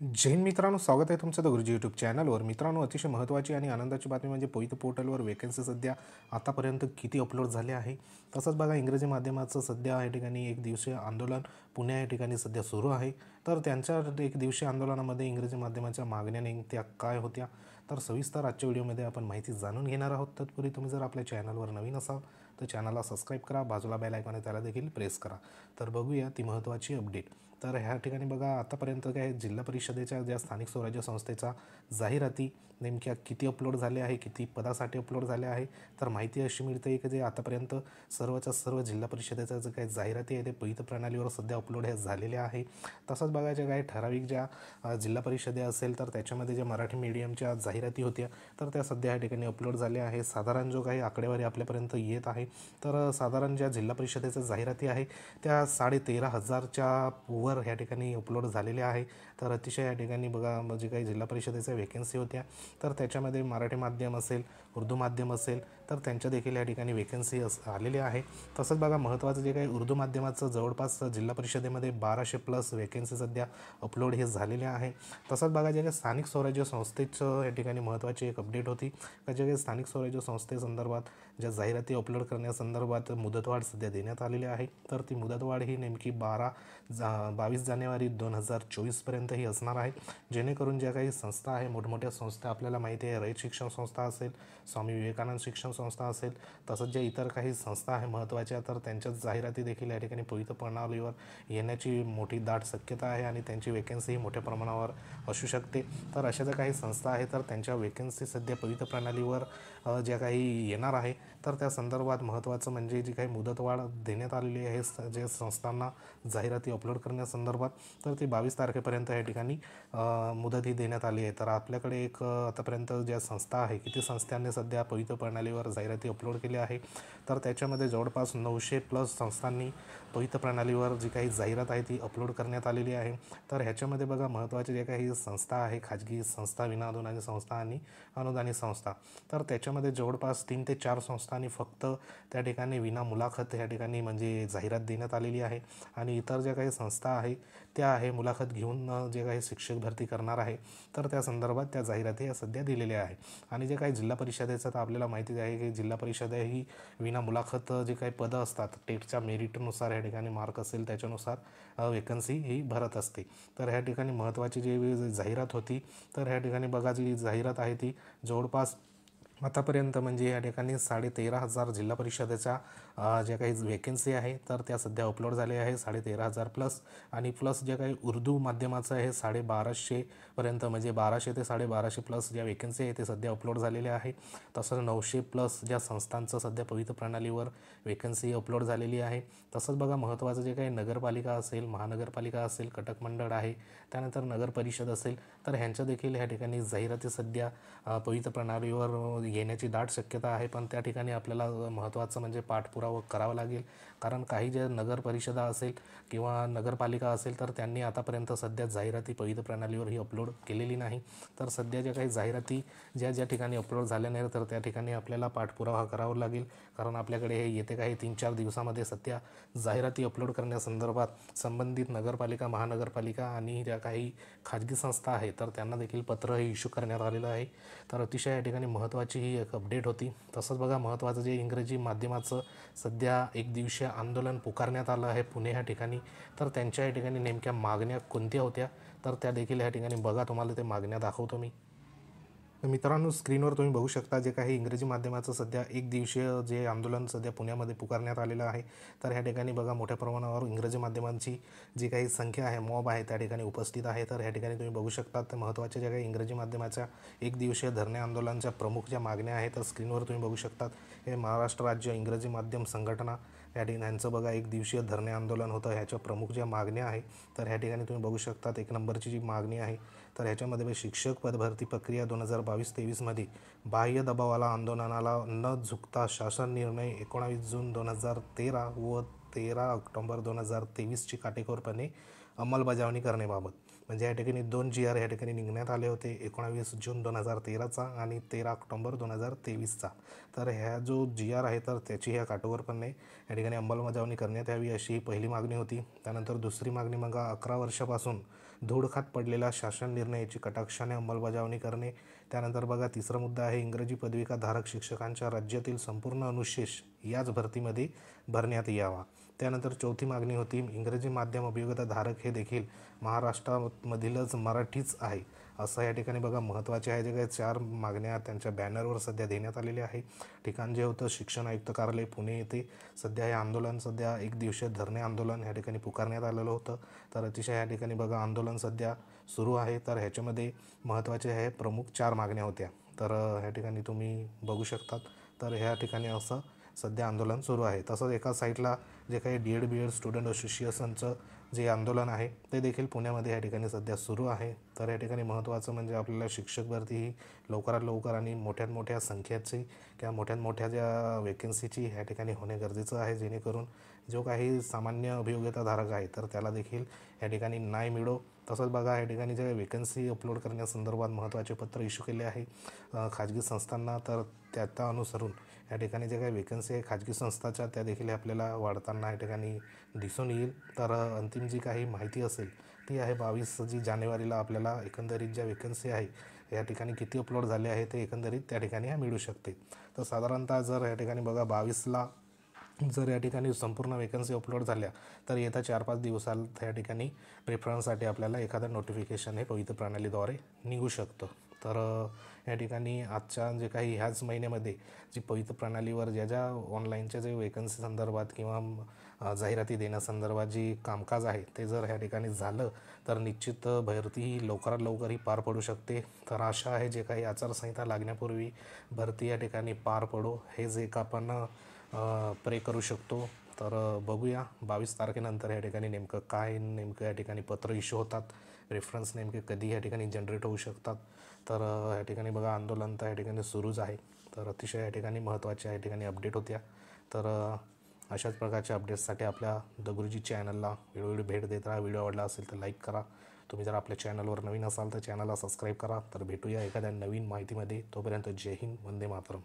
जय हिंद मित्रांनो, स्वागत आहे तुमचं द गुरुजी यूट्यूब चॅनलवर. मित्रांनो, अतिशय महत्त्वाची आणि आनंदाची बातमी म्हणजे पोईत पोर्टलवर वेकन्सी सध्या आतापर्यंत किती अपलोड झाले आहे. तसंच बघा, इंग्रजी माध्यमाचं सध्या या ठिकाणी एक दिवसीय आंदोलन पुणे या ठिकाणी सध्या सुरू आहे. तर त्यांच्या एक दिवसीय आंदोलनामध्ये इंग्रजी माध्यमाच्या मागण्या नेमक्या काय होत्या, तर सविस्तर आजच्या व्हिडिओमध्ये आपण माहिती जाणून घेणार आहोत. तत्पूर्वी तुम्ही जर आपल्या चॅनलवर नवीन असाल तर चॅनलला सबस्क्राईब करा, बाजूला बेल आयकॉन आहे त्याला देखील प्रेस करा. तर बघूया ती महत्त्वाची अपडेट. तर ह्या ठिकाणी बघा, आतापर्यंत काय जिल्हा परिषदेच्या ज्या स्थानिक स्वराज्य संस्थेचा जाहिराती नेमक्या किती अपलोड झाले आहे, किती पदासाठी अपलोड झाले आहे. तर माहिती अशी मिळते की जे आतापर्यंत सर्वच्या सर्व जिल्हा परिषदेच्या जे काही जाहिराती आहे ते पईत प्रणालीवर सध्या अपलोड हे झालेल्या आहे. तसंच बघायच्या काही ठराविक ज्या जिल्हा परिषदे असेल तर त्याच्यामध्ये ज्या मराठी मीडियमच्या जाहिराती होत्या तर त्या सध्या या ठिकाणी अपलोड झाल्या आहे. साधारण जो काही आकडेवारी आपल्यापर्यंत येत आहे तर साधारण ज्या जिल्हा परिषदेच्या जाहिराती आहे त्या 13,500च्या वर ह्या ठिकाणी अपलोड झालेले आहे. तर अतिशय या ठिकाणी बघा, म्हणजे काही जिल्हा परिषदेच्या वेकन्सी होत्या तर त्याच्यामध्ये मराठी माध्यम असेल, उर्दू माध्यम असेल तर त्यांच्या देखील या ठिकाणी वेकन्सी आलेल्या आहे. तसंच बघा, महत्त्वाचं जे काही उर्दू माध्यमाचं जवळपास जिल्हा परिषदेमध्ये 1200+ वेकन्सी सध्या अपलोड हे झालेले आहे. तसंच बघा, जे काही स्थानिक स्वराज्य संस्थेचं या ठिकाणी महत्त्वाची एक अपडेट होती का जे काही स्थानिक स्वराज्य संस्थेसंदर्भात ज्या जाहिराती अपलोड करण्यासंदर्भात मुदतवाढ सध्या देण्यात आलेली आहे. तर ती मुदतवाढ ही नेमकी 22 जानेवारी 2024पर्यंत ही असणार आहे. जेणेकरून ज्या काही संस्था आहे, मोठमोठ्या संस्था आपल्याला माहिती आहे, रयत शिक्षण संस्था असेल, स्वामी विवेकानंद शिक्षण संस्था असेल, तसंच ज्या इतर काही संस्था आहे महत्त्वाच्या तर त्यांच्या जाहिराती देखील या ठिकाणी पईत प्रणालीवर येण्याची मोठी दाट शक्यता आहे आणि त्यांची वेकन्सी ही मोठ्या प्रमाणावर असू शकते. तर अशा ज्या काही संस्था आहे तर त्यांच्या वेकन्सी सध्या पईत प्रणालीवर ज्या काही येणार आहे तर त्या संदर्भात महत्त्वाचं म्हणजे जी काही मुदतवाढ देण्यात आलेली आहे जे संस्थांना जाहिराती अपलोड करण्यासंदर्भात तर ती 22 तारखेपर्यंत या ठिकाणी मुदत ही देण्यात आली आहे. तर आपल्याकडे एक आतापर्यंत ज्या संस्था आहे, किती संस्थांनी सध्या पईत प्रणालीवर जाहिराती अपलोड केल्या आहे तर त्याच्यामध्ये जवळपास 900+ संस्थांनी पईत प्रणालीवर जी काही जाहिरात आहे ती अपलोड करण्यात आलेली आहे. तर ह्याच्यामध्ये बघा, महत्त्वाचे जे काही संस्था आहे, खाजगी संस्था, विनाअनुदानित संस्था आणि अनुदानित संस्था, तर त्याच्यामध्ये जवळपास 3 ते 4 संस्थांनी फक्त त्या ठिकाणी विना मुलाखत या ठिकाणी म्हणजे जाहिरात देण्यात आलेली आहे. आणि इतर ज्या काही संस्था आहे त्या आहे मुलाखत घेऊन जे काही शिक्षक भरती करणार आहे तर त्या संदर्भात त्या जाहिराती या सध्या दिलेल्या आहे. आणि जे काही जिल्हा परिषदेचं तर आपल्याला माहितीच आहे की जिल्हा परिषद ही विना मुलाखत जे काही पदं असतात टेटच्या मेरिटनुसार या ठिकाणी मार्क असेल त्याच्यानुसार वेकन्सी ही भरत असते. तर ह्या ठिकाणी महत्त्वाची जी जाहिरात होती तर ह्या ठिकाणी बघा, जी जाहिरात आहे ती जवळपास आतापर्यंत म्हणजे या ठिकाणी 13,500 जिल्हा परिषदेच्या ज्या काही वेकन्सी आहे तर त्या सध्या अपलोड झाल्या आहे 13,500+. आणि प्लस ज्या काही उर्दू माध्यमाचं आहे 1250पर्यंत, म्हणजे 1200 ते 1250+ ज्या वेकन्सी आहे ते सध्या अपलोड झालेल्या आहे. तसंच 900+ ज्या संस्थांचं सध्या पईत प्रणालीवर वेकन्सी अपलोड झालेली आहे. तसंच बघा, महत्त्वाचं जे काही नगरपालिका असेल, महानगरपालिका असेल, कटक मंडळ आहे, त्यानंतर नगर परिषद असेल तर ह्यांच्या देखील ह्या ठिकाणी जाहिराती सध्या पईत प्रणालीवर येण्याची दाट शक्यता आहे. पण त्या ठिकाणी आपल्याला महत्त्वाचं म्हणजे पाठपुरावा करावा लागेल, कारण काही ज्या नगर परिषदा असेल किंवा नगरपालिका असेल तर त्यांनी आतापर्यंत सध्या जाहिराती पईत प्रणालीवर ही अपलोड केलेली नाही. तर सध्या ज्या काही जाहिराती ज्या ठिकाणी अपलोड झाल्या नाही तर त्या ठिकाणी आपल्याला पाठपुरावा करावा लागेल, कारण आपल्याकडे हे येते काही 3-4 दिवसामध्ये सध्या जाहिराती अपलोड करण्यासंदर्भात संबंधित नगरपालिका, महानगरपालिका आणि ज्या काही खाजगी संस्था आहे तर त्यांना देखील पत्र हे इश्यू करण्यात आलेलं आहे. तर अतिशय या ठिकाणी महत्त्वाची ही एक अपडेट होती. तसंच बघा, महत्त्वाचं जे इंग्रजी माध्यमाचं सध्या एक दिवसीय आंदोलन पुकारण्यात आलं आहे पुणे ह्या ठिकाणी, तर त्यांच्या या ठिकाणी नेमक्या मागण्या कोणत्या होत्या तर त्या देखील या ठिकाणी बघा, तुम्हाला ते मागण्या दाखवतो मी. तर मित्रांनो, स्क्रीनवर तुम्ही बघू शकता जे काही इंग्रजी माध्यमाचं सध्या एक दिवसीय जे आंदोलन सध्या पुण्यामध्ये पुकारण्यात आलेलं आहे. तर ह्या ठिकाणी बघा, मोठ्या प्रमाणावर इंग्रजी माध्यमांची जी काही संख्या आहे, मॉब आहे, त्या ठिकाणी उपस्थित आहे. तर ह्या ठिकाणी तुम्ही बघू शकता तर महत्त्वाच्या ज्या काही इंग्रजी माध्यमाच्या एक दिवसीय धरणे आंदोलनाच्या प्रमुख ज्या मागण्या आहेत तर स्क्रीनवर तुम्ही बघू शकतात. हे महाराष्ट्र राज्य इंग्रजी माध्यम संघटना या ठिकाणी यांचं बघा एक दिवसीय धरणे आंदोलन होतं. ह्याच्या प्रमुख ज्या मागण्या आहे तर ह्या ठिकाणी तुम्ही बघू शकतात. 1 नंबरची जी मागणी आहे तर ह्याच्यामध्ये शिक्षक पदभरती प्रक्रिया 2022-23मध्ये बाह्य दबावाला आंदोलनाला न झुकता शासन निर्णय 19 जून 2013 व 13 ऑक्टोबर 2023ची काटेकोरपणे अंमलबजावणी करण्याबाबत. म्हणजे या ठिकाणी 2 GR या ठिकाणी निघण्यात आले होते, 19 जून 2013चा आणि 13 ऑक्टोबर 2023चा. तर ह्या जो GR आहे तर त्याची ह्या काटेकोरपणे या ठिकाणी अंमलबजावणी करण्यात यावी अशी पहिली मागणी होती. त्यानंतर दुसरी मागणी मग 11 वर्षापासून धूळ खात पडलेला शासन निर्णयाची कटाक्षाने अंमलबजावणी करणे. त्यानंतर बघा तिसरा मुद्दा आहे इंग्रजी पदविकाधारक शिक्षकांच्या राज्यातील संपूर्ण अनुशेष याच भरतीमध्ये भरण्यात यावा. त्यानंतर चौथी मागणी होती इंग्रजी माध्यम अभियोगताधारक हे देखील महाराष्ट्रामधीलच मराठीच आहे, असं या ठिकाणी बघा महत्त्वाचे आहे. जे काही 4 मागण्या त्यांच्या बॅनरवर सध्या देण्यात आलेले आहे. ठिकाण जे होतं शिक्षण आयुक्त कार्यालय पुणे येथे सध्या हे आंदोलन सध्या 1 दिवसीय धरणे आंदोलन या ठिकाणी पुकारण्यात आलेलं होतं. तर अतिशय या ठिकाणी बघा आंदोलन सध्या सुरू आहे. तर ह्याच्यामध्ये महत्त्वाचे आहे प्रमुख 4 मागण्या होत्या. तर ह्या ठिकाणी तुम्ही बघू शकतात. तर ह्या ठिकाणी असं सध्या आंदोलन सुरू आहे. तसंच एका साईडला जे काही DED BED स्टुडंट असोसिएशनचं जे आंदोलन आहे ते देखील पुण्यामध्ये या ठिकाणी सध्या सुरू आहे. तर या ठिकाणी महत्त्वाचं म्हणजे आपल्याला शिक्षक भरती ही लवकरात लवकर आणि मोठ्यात मोठ्या संख्येची किंवा मोठ्यात मोठ्या ज्या वेकेन्सीची ह्या ठिकाणी होणे गरजेचं आहे, जेणेकरून जो काही सामान्य अभियोग्यताधारक आहे तर त्याला देखील या ठिकाणी न्याय मिळो. तसंच बघा या ठिकाणी जे वेकन्सी अपलोड करण्यासंदर्भात महत्त्वाचे पत्र इश्यू केले आहे खाजगी संस्थांना. तर त्या अनुसरून या ठिकाणी जे काही वेकन्सी आहे खाजगी संस्थाच्या त्या देखील आपल्याला वाढताना या ठिकाणी दिसून येईल. तर अंतिम जी काही माहिती असेल ती आहे 22 जानेवारीला आपल्याला एकंदरीत ज्या वेकन्सी आहे या ठिकाणी किती अपलोड झाले आहे ते एकंदरीत त्या ठिकाणी मिळू शकते. तर साधारणतः जर या ठिकाणी बघा 22ला जर या ठिकाणी संपूर्ण वेकन्सी अपलोड झाल्या तर येत्या 4-5 दिवसात या ठिकाणी प्रेफरन्ससाठी आपल्याला एखादं नोटिफिकेशन हे पवित्र प्रणालीद्वारे निघू शकतं. तर या ठिकाणी आजच्या जे काही ह्याच महिन्यामध्ये जी पवित्र प्रणालीवर ज्या ऑनलाईनच्या जे वेकन्सी संदर्भात किंवा जाहिराती देण्यासंदर्भात जी कामकाज आहे ते जर ह्या ठिकाणी झालं तर निश्चित भरती ही लवकरात लवकर ही पार पडू शकते. तर आशा आहे जे काही आचारसंहिता लागण्यापूर्वी भरती या ठिकाणी पार पडो हेच एक आपण प्रे करू शकतो. तर बघूया 22 तारखेनंतर या ठिकाणी नेमकं या ठिकाणी पत्र इश्यू होतात, रेफरन्स नेमके कधी या ठिकाणी जनरेट होऊ शकतात. तर या ठिकाणी बघा आंदोलन तर या ठिकाणी सुरूच आहे. तर अतिशय या ठिकाणी महत्त्वाच्या या ठिकाणी अपडेट होत्या. तर अशाच प्रकारच्या अपडेट्ससाठी आपल्या द गुरुजी चॅनलला वेळोवेळी भेट देत राहा. व्हिडिओ आवडला असेल तर लाईक करा. तुम्ही जर आपल्या चॅनलवर नवीन असाल तर चॅनलला सबस्क्राईब करा. तर भेटूया एखाद्या नवीन माहितीमध्ये. तोपर्यंत जय हिंद, वंदे मातरम.